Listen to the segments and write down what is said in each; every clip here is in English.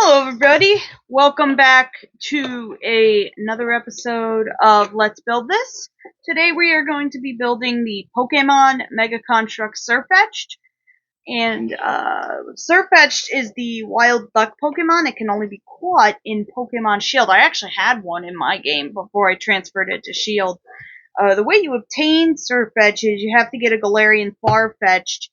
Hello everybody, welcome back to another episode of Let's Build This. Today we are going to be building the Pokemon Mega Construx Sirfetch'd. And Sirfetch'd is the wild duck Pokemon. It can only be caught in Pokemon Shield. I actually had one in my game before I transferred it to Shield. The way you obtain Sirfetch'd is you have to get a Galarian Farfetch'd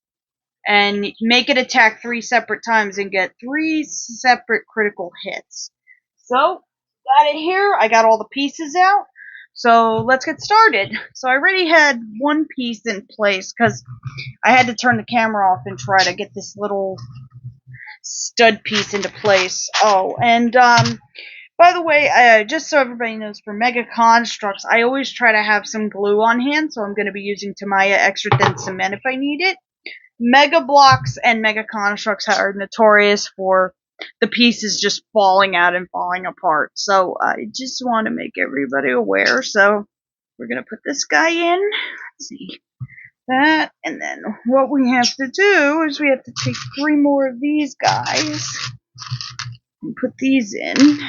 and make it attack 3 separate times and get 3 separate critical hits. So, got it here. I got all the pieces out. So, let's get started. So, I already had one piece in place because I had to turn the camera off and try to get this little stud piece into place. Oh, and by the way, just so everybody knows, for Mega Constructs, I always try to have some glue on hand, so I'm going to be using Tamiya Extra Thin Cement if I need it. Mega Blocks and Mega Constructs are notorious for the pieces just falling out and falling apart. So I just want to make everybody aware. So we're going to put this guy in. Let's see. That. And then what we have to do is we have to take 3 more of these guys and put these in.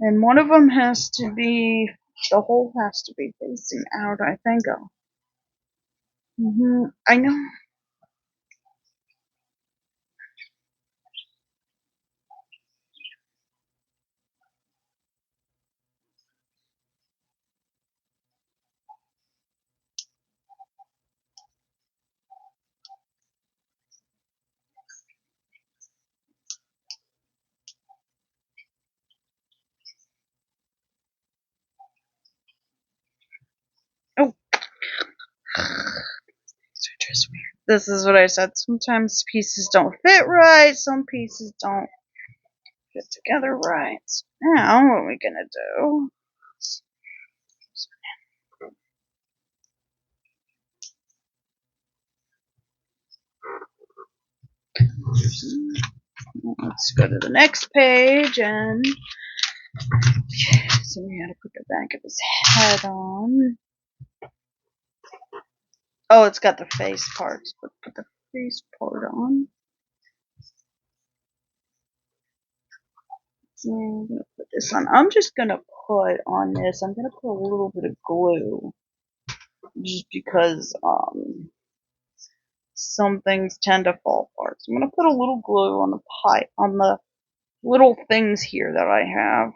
And one of them has to be, the hole has to be facing out, I think. I know. Oh. This is what I said. Sometimes pieces don't fit right. Some pieces don't fit together right. So now, what are we gonna do? Let's go to the next page and so we had to put the back of his head on. Oh, it's got the face parts, but put the face part on. So I'm gonna put this on. I'm just gonna put on this. I'm gonna put a little bit of glue, just because some things tend to fall apart. So I'm gonna put a little glue on the on the little things here that I have.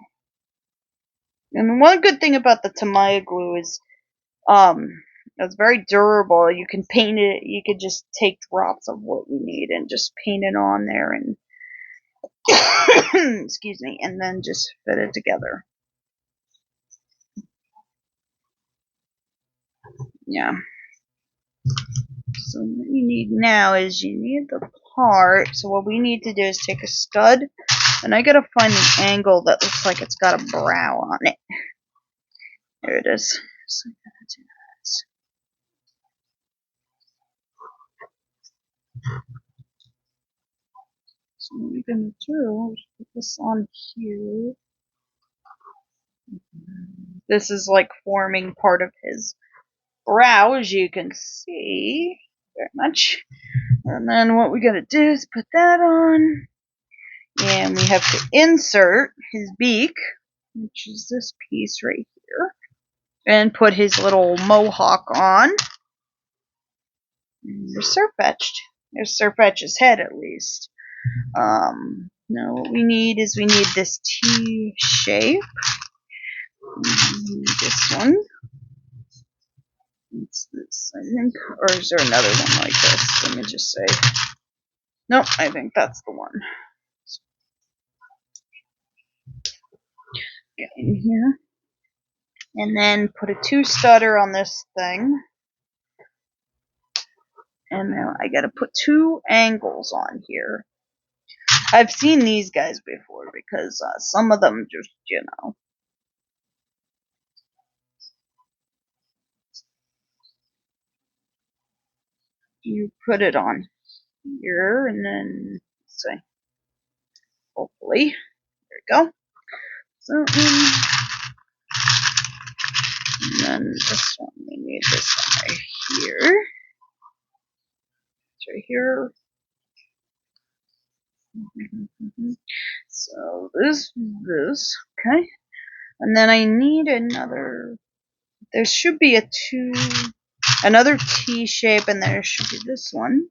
And one good thing about the Tamiya glue is it's very durable. You can paint it, you could just take drops of what you need and just paint it on there and excuse me, and then just fit it together. Yeah. So what you need now is you need the part. So what we need to do is take a stud, and I gotta find the angle that looks like it's got a brow on it. There it is. So I gotta do that. So what we're gonna do is put this on here. This is like forming part of his brow, as you can see, very much. And then what we gotta do is put that on, and we have to insert his beak, which is this piece right here, and put his little mohawk on. And there's Sirfetch'd. There's Sirfetch'd's head, at least. Now what we need is we need this T shape. This one. It's this, I think, or is there another one like this? Let me just say. Nope, I think that's the one. Get in here. And then put a 2-stutter on this thing. And now I gotta put 2 angles on here. I've seen these guys before because some of them just, you put it on here and then, let's see, hopefully, there we go. So, and then this one, we need this one right here. It's right here. So this, okay. And then I need another, there should be another T shape, and there should be this one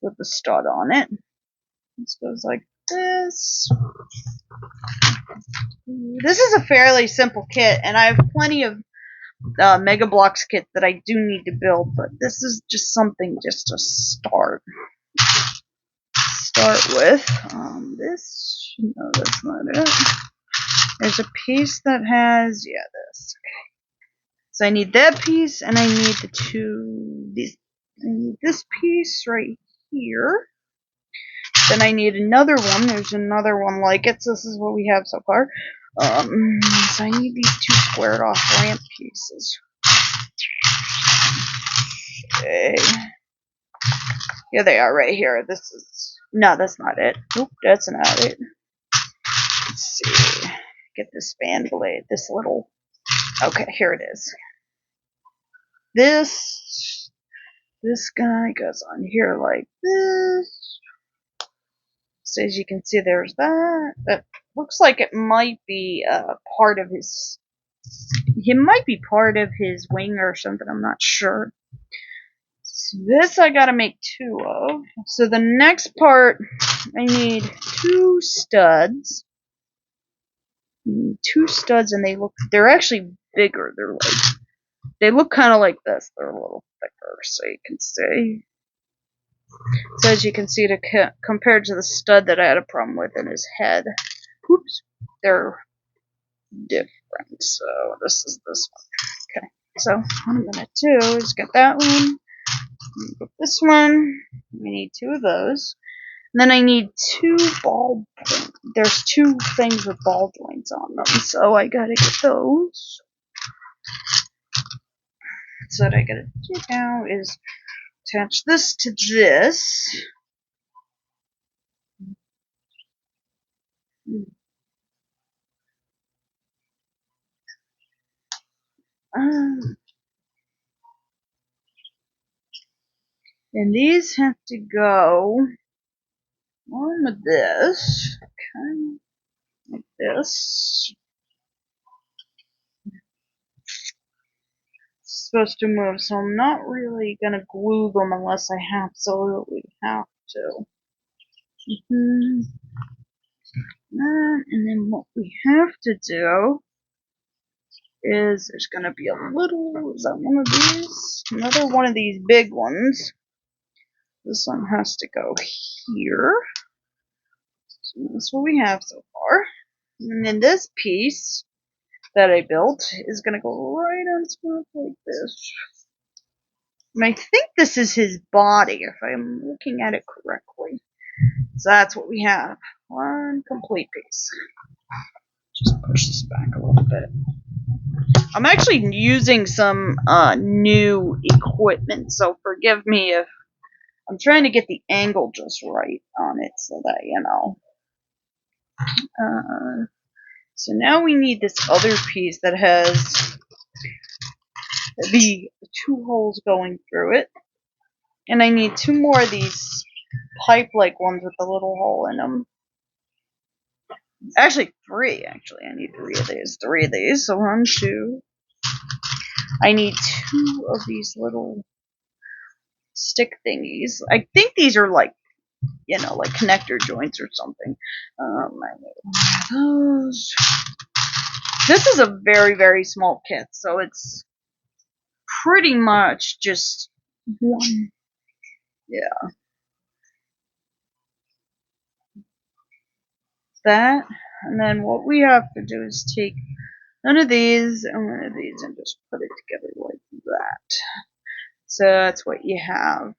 with the stud on it. This goes like this. This is a fairly simple kit, and I have plenty of Mega Bloks kits that I do need to build, but this is just something just to start with. This, no, that's not it. There's a piece that has, yeah, this. Okay. So I need that piece, and I need I need this piece right here. Then I need another one. There's another one like it, so this is what we have so far. So I need these two squared off ramp pieces. Okay. Here they are right here. No, that's not it. Nope, that's not it. Let's see. Get this fan blade, okay, here it is. This guy goes on here like this. So as you can see, there's that. That looks like it might be part of his. He might be part of his wing or something. I'm not sure. So this I gotta make two of. So the next part, I need two studs. And they're actually bigger. They look kind of like this. They're a little thicker, so you can see. So as you can see, compared to the stud that I had a problem with in his head, oops, they're different. So this is this one. Okay. So what I'm gonna do is get that one. Get this one. I need two of those. And then I need two ball joints. There's two things with ball joints on them, so I gotta get those. So what I gotta do now is attach this to this. And these have to go on with this. Okay. Like this. It's supposed to move, so I'm not really gonna glue them unless I absolutely have to. And then what we have to do is there's gonna be a little, is that one of these? Another one of these big ones. This one has to go here. So that's what we have so far. And then this piece that I built is gonna go right on top like this. And I think this is his body, if I'm looking at it correctly. So that's what we have. One complete piece. Just push this back a little bit. I'm actually using some new equipment, so forgive me if I'm trying to get the angle just right on it so that, you know. So now we need this other piece that has the two holes going through it. And I need two more of these pipe-like ones with a little hole in them. Actually, three. Actually, I need three of these. Three of these. So 1, 2. I need two of these little stick thingies. I think these are like, you know, like connector joints or something. I need one of those. This is a very, very small kit, so it's pretty much just one. Yeah. That, and then what we have to do is take one of these and one of these and just put it together like that. So that's what you have.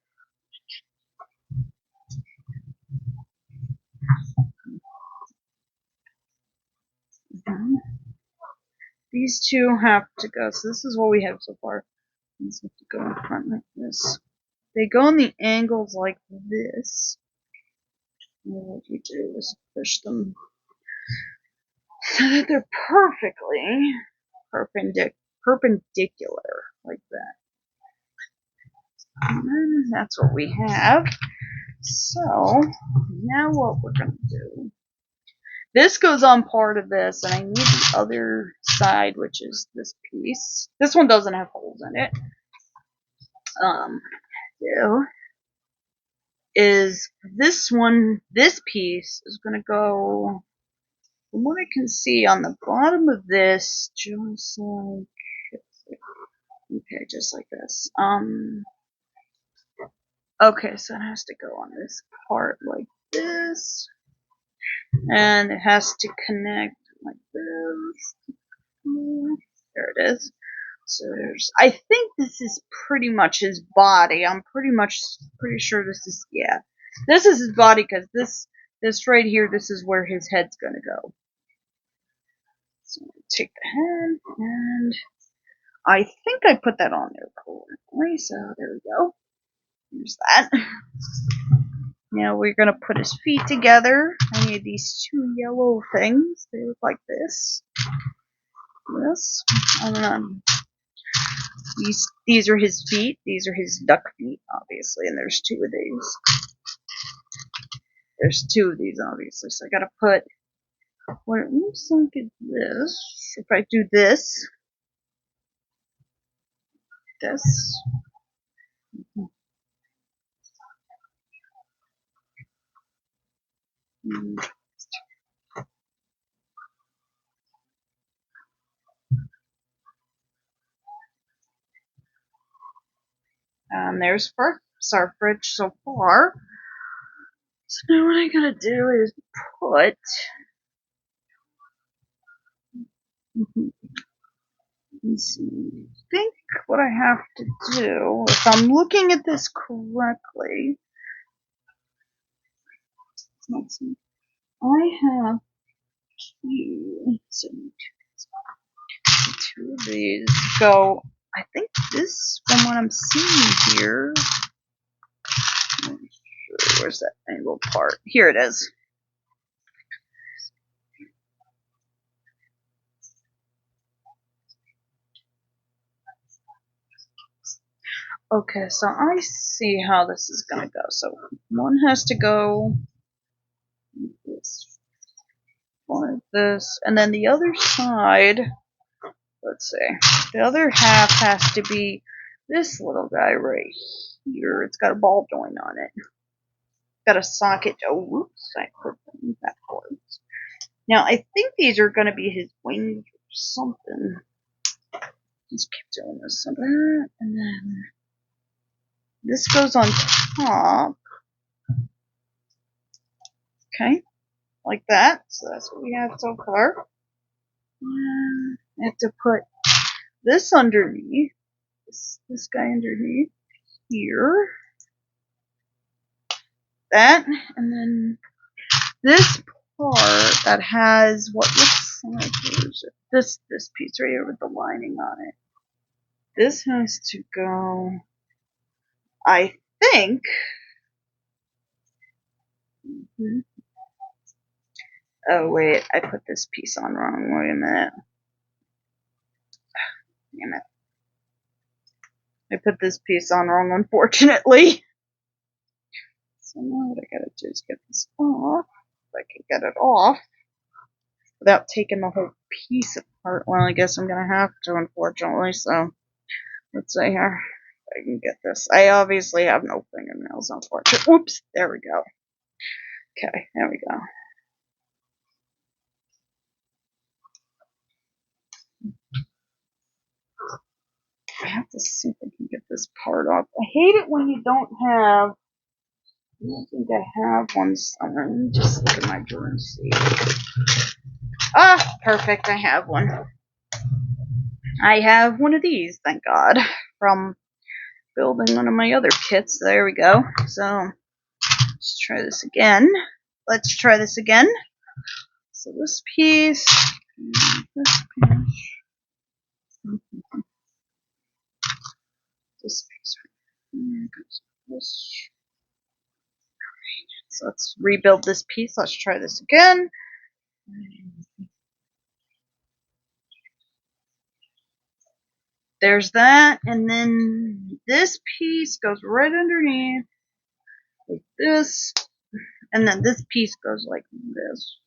These two have to go. So this is what we have so far. These have to go in front like this. They go in the angles like this. And what you do is push them so that they're perfectly perpendicular like that. And that's what we have. So now what we're gonna do, this goes on part of this, and I need the other side, which is this piece. This one doesn't have holes in it. Do is this one, this piece is gonna go, from what I can see, on the bottom of this, just like, okay, just like this. Okay, so it has to go on this part like this, and it has to connect like this. There it is. So there's, I think this is pretty much his body. I'm pretty sure this is, yeah, this is his body, because this right here, this is where his head's gonna go. So take the head, and I think I put that on there correctly. So there we go. Here's that. Now we're gonna put his feet together. I need these two yellow things. They look like this. This. These are his feet. These are his duck feet, obviously, and there's two of these. There's two of these, obviously. So I gotta put what it looks like is this. If I do this, and there's Sirfetch'd so far. So now what I gotta do is put. Let's see. I think what I have to do, if I'm looking at this correctly, let's see. I have two of these. So I think this, from what I'm seeing here, where's that angled part? Here it is. Okay, so I see how this is gonna go. So one has to go like this, and then the other side, let's see, the other half has to be this little guy right here. It's got a ball joint on it. Got a socket. Oh, whoops! I put them backwards. Now I think these are gonna be his wings or something. Just keep doing this, and then this goes on top. Okay, like that. So that's what we have so far. And I have to put this underneath. This guy underneath here. That, and then this part that has what looks like this piece right here with the lining on it. This has to go, I think. Oh wait, I put this piece on wrong. Wait a minute. Damn it. I put this piece on wrong, unfortunately. So now what I gotta do is get this off. If I can get it off without taking the whole piece apart. Well, I guess I'm gonna have to, unfortunately. So let's see here. If I can get this. I obviously have no fingernails, unfortunately. Whoops, there we go. Okay, there we go. I have to see if I can get this part off. I hate it when you don't have. I don't think I have one somewhere. Let me just look at my drawer and see. Ah, perfect. I have one. I have one of these, thank God, from building one of my other kits. There we go. So let's try this again. So this piece, this piece, this. So let's rebuild this piece. Let's try this again. There's that, and then this piece goes right underneath like this, and then this piece goes like this.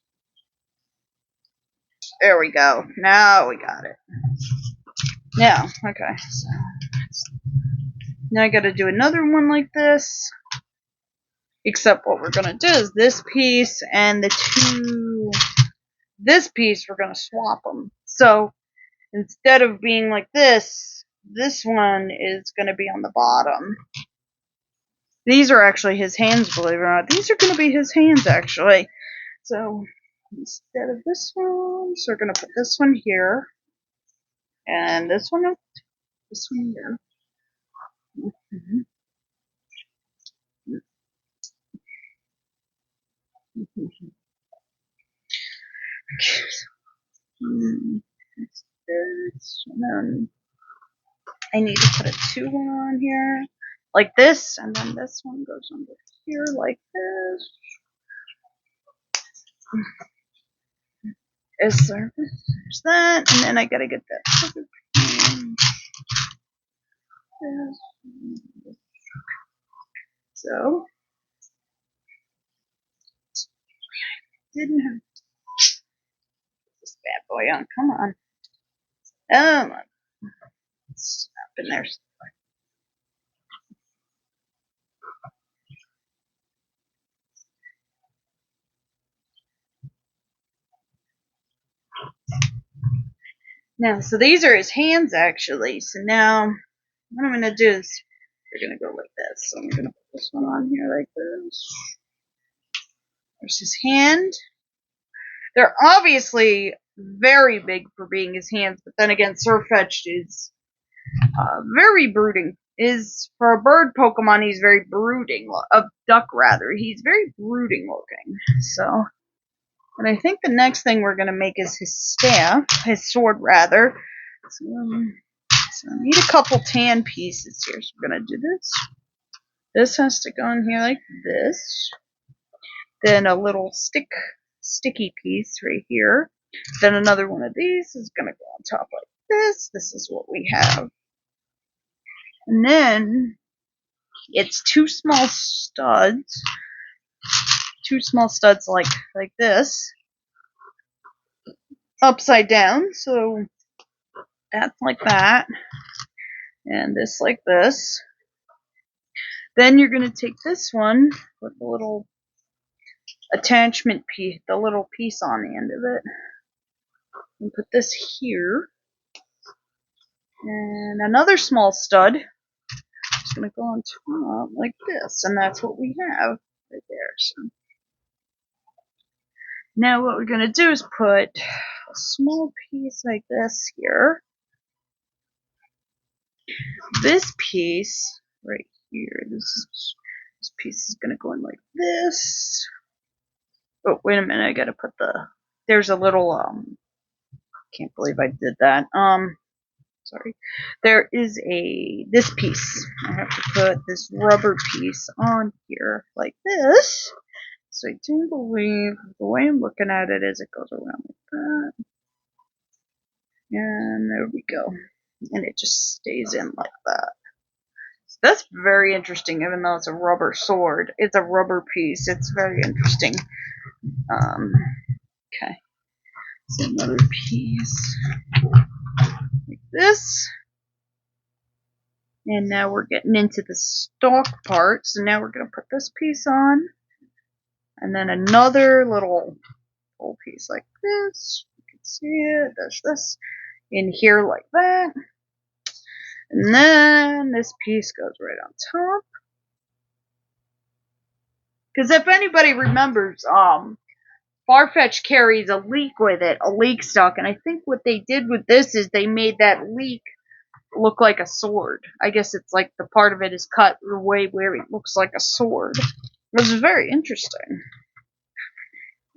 There we go. Now we got it. Now, okay. So now I got to do another one like this. Except what we're going to do is this piece and this piece, we're going to swap them. So instead of being like this one is going to be on the bottom. These are actually his hands, believe it or not. These are going to be his hands, actually. So instead of this one, so we're going to put this one here. And this one here. Mm-hmm. Mm-hmm. And then I need to put a 2 on here, like this, and then this one goes under here like this. There's that, and then I gotta get that other piece. So didn't have this bad boy on. Come on. Oh my. It's up in there. Now, so these are his hands actually. So now what I'm gonna do is we're gonna go like this. So I'm gonna put this one on here like this. There's his hand. They're obviously very big for being his hands, but then again, Sirfetch'd is very brooding. Is for a bird Pokemon, he's very brooding. A duck, rather. He's very brooding looking. So, and I think the next thing we're gonna make is his staff, his sword, rather. So I need a couple tan pieces here. So we're gonna do this. This has to go in here like this. Then a little sticky piece right here. Then another one of these is going to go on top like this. This is what we have. And then it's 2 small studs. 2 small studs like this. Upside down. So that's like that. And this like this. Then you're going to take this one with a little attachment piece, the little piece on the end of it. And put this here. And another small stud is going to go on top like this. And that's what we have right there. So now what we're going to do is put a small piece like this here. This piece right here, this piece is going to go in like this. Oh, wait a minute, I got to put there's a little, can't believe I did that. Sorry. There is this piece. I have to put this rubber piece on here like this. So I do believe the way I'm looking at it is it goes around like that. And there we go. And it just stays in like that. So that's very interesting, even though it's a rubber sword. It's a rubber piece. It's very interesting. Okay. So another piece like this. And now we're getting into the stalk part. So now we're going to put this piece on. And then another little piece like this. You can see it. There's this in here like that. And then this piece goes right on top. Because if anybody remembers, Farfetch'd carries a leek with it, a leek stock. And I think what they did with this is they made that leek look like a sword. I guess it's like the part of it is cut the way where it looks like a sword. It was very interesting.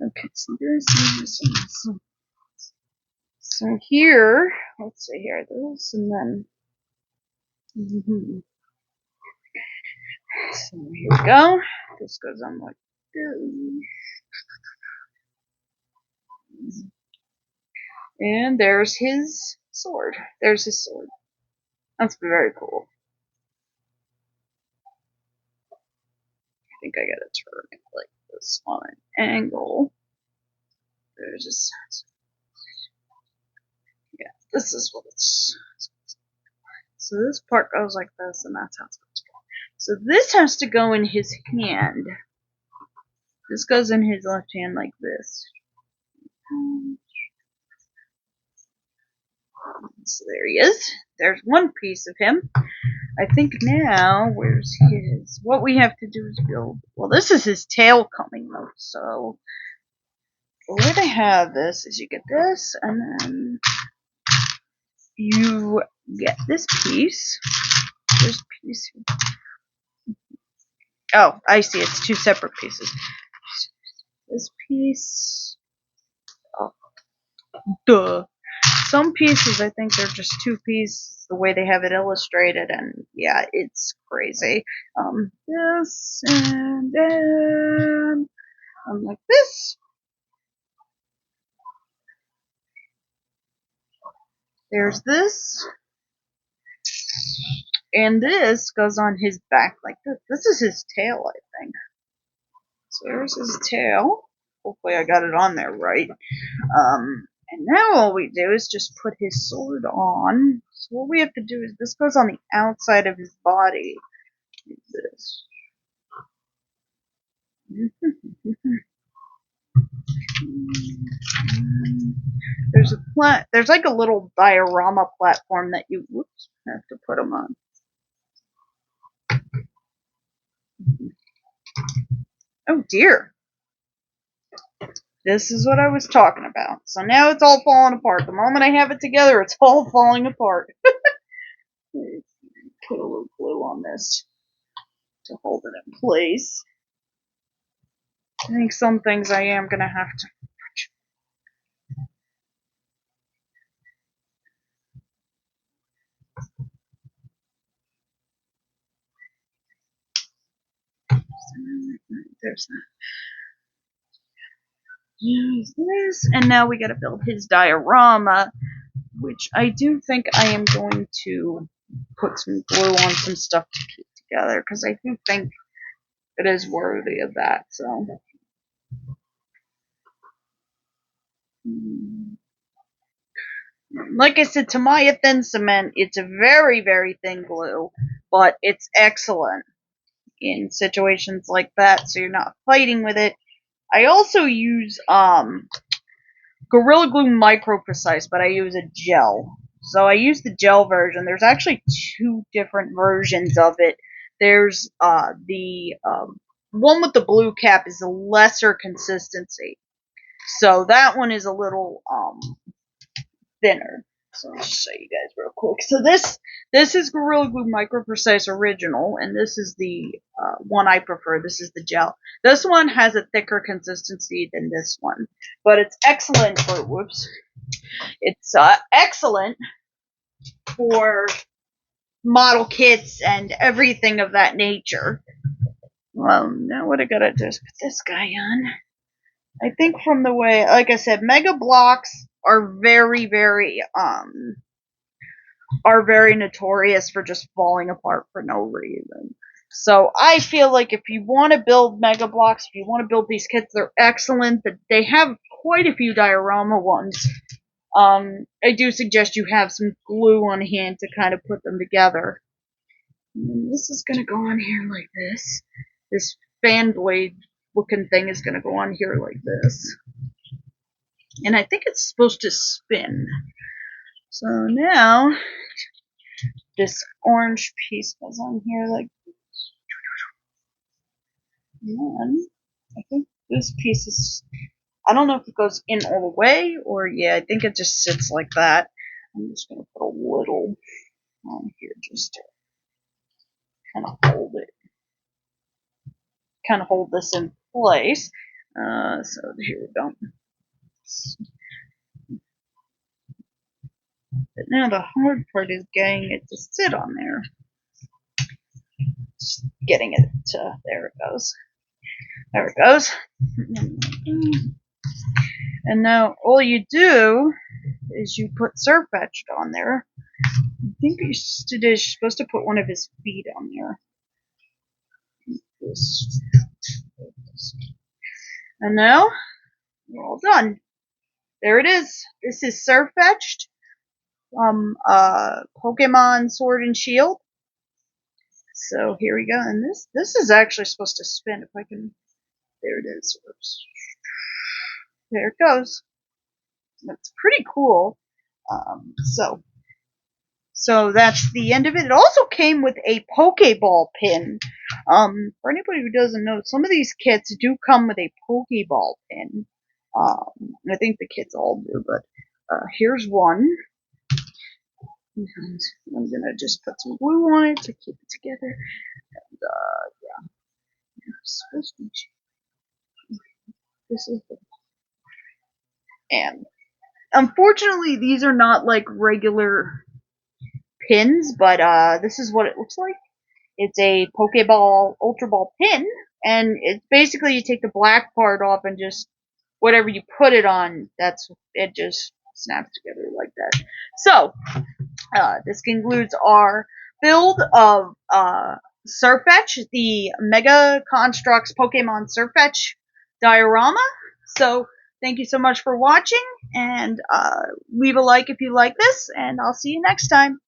Okay, so this and this and this. So here, let's see here, this and then. So here we go. This goes on like this. And there's his sword. There's his sword. That's very cool. think I gotta turn it like this on an angle. There's just, yeah, this is what it's. So this part goes like this, and that's how it's supposed to go. So this has to go in his hand. This goes in his left hand like this. So there he is. There's one piece of him. I think now, where's his? What we have to do is build. Well, this is his tail coming though. So the way they have this is you get this, and then you get this piece. This piece. Oh, I see. It's two separate pieces. This piece. Oh, duh. Some pieces, I think they're just two pieces, the way they have it illustrated, and yeah, it's crazy. This, and then, like this. There's this. And this goes on his back like this. This is his tail, I think. So there's his tail. Hopefully I got it on there right. And now all we do is just put his sword on. So what we have to do is this goes on the outside of his body. This. There's like a little diorama platform that you have to put them on. Oh dear. This is what I was talking about. So now it's all falling apart. The moment I have it together, it's all falling apart. Put a little glue on this to hold it in place. I think some things I am going to have to. There's that. Use this, and now we got to build his diorama, which I do think I am going to put some glue on some stuff to keep together, because I do think it is worthy of that. So, like I said, Tamiya Thin Cement, it's a very, very thin glue, but it's excellent in situations like that, so you're not fighting with it. I also use Gorilla Glue Micro Precise, but I use a gel. So I use the gel version. There's actually two different versions of it. There's the one with the blue cap is a lesser consistency. So that one is a little thinner. So I'll show you guys real quick. So this is Gorilla Glue Micro Precise Original, and this is the one I prefer. This is the gel. This one has a thicker consistency than this one, but it's excellent for It's excellent for model kits and everything of that nature. Well, now what I gotta do is put this guy on. I think from the way, like I said, Mega Blocks are very, very notorious for just falling apart for no reason. So I feel like if you want to build Mega Blocks, if you want to build these kits, they're excellent. They have quite a few diorama ones. I do suggest you have some glue on hand to kind of put them together. And this is going to go on here like this. This fan blade looking thing is going to go on here like this. And I think it's supposed to spin. So now, this orange piece goes on here like this. And then, I think this piece is, I don't know if it goes in all the way, or yeah, I think it just sits like that. I'm just going to put a little on here just to kind of hold it. Kind of hold this in place. So here we go. But now the hard part is getting it to sit on there. Just getting it to, there it goes. There it goes. And now all you do is you put Sirfetch'd on there. I think you're supposed to put one of his feet on there. And now we're all done. There it is. This is Sirfetch'd from Pokemon Sword and Shield. So here we go, and this is actually supposed to spin if I can. There it is. Oops. There it goes. That's pretty cool. So that's the end of it. It also came with a Pokeball pin. For anybody who doesn't know, some of these kits do come with a Pokeball pin. I think the kits all do, but here's one. And I'm gonna just put some glue on it to keep it together. And yeah, it's supposed to be. This is the. And unfortunately, these are not like regular pins, but this is what it looks like. It's a Pokeball Ultra Ball pin, and it's basically you take the black part off and just whatever you put it on, it just snaps together like that. So this concludes our build of Sirfetch'd, the Mega Construx Pokemon Sirfetch'd diorama. So thank you so much for watching, and leave a like if you like this, and I'll see you next time.